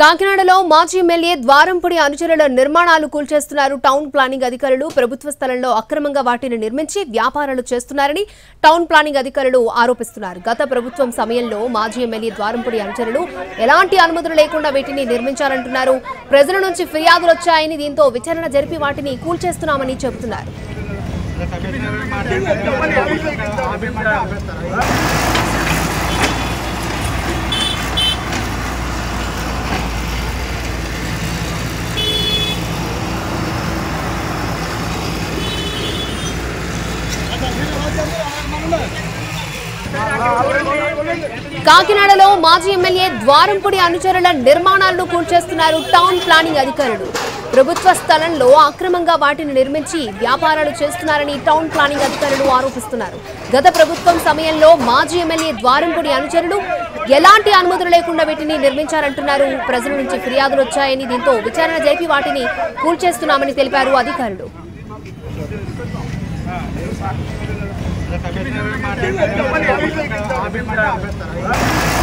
కాకినాడలో మాజీ ఎమ్మెల్యే ద్వారంపూడి అనుచరుల నిర్మాణాలు కూల్చేస్తున్నారు టౌన్ ప్లానింగ్ అధికారులు. ప్రభుత్వ స్థలంలో అక్రమంగా వాటిని నిర్మించి వ్యాపారాలు చేస్తున్నారని టౌన్ ప్లానింగ్ అధికారులు ఆరోపిస్తున్నారు. గత ప్రభుత్వం సమయంలో మాజీ ఎమ్మెల్యే ద్వారంపూడి అనుచరులు ఎలాంటి అనుమతులు లేకుండా వీటిని నిర్మించారంటున్నారు. ప్రజల నుంచి ఫిర్యాదులు వచ్చాయని, దీంతో విచారణ జరిపి వాటిని కూల్చేస్తున్నామని చెబుతున్నారు. కాకినాడలో మాజీ ఎమ్మెల్యే ద్వారంపూడి అనుచరుల నిర్మాణాలను కూల్చేస్తున్నారు టౌన్ ప్లానింగ్ అధికారులు. ప్రభుత్వ స్థలంలో అక్రమంగా వాటిని నిర్మించి వ్యాపారాలు చేస్తున్నారని టౌన్ ప్లానింగ్ అధికారులు ఆరోపిస్తున్నారు. గత ప్రభుత్వం సమయంలో మాజీ ఎమ్మెల్యే ద్వారంపూడి అనుచరులు ఎలాంటి అనుమతులు లేకుండా వీటిని నిర్మించారంటున్నారు. ప్రజల నుంచి ఫిర్యాదులు వచ్చాయని, దీంతో విచారణ జరిపి వాటిని కూల్చేస్తున్నామని తెలిపారు అధికారులు. Tapi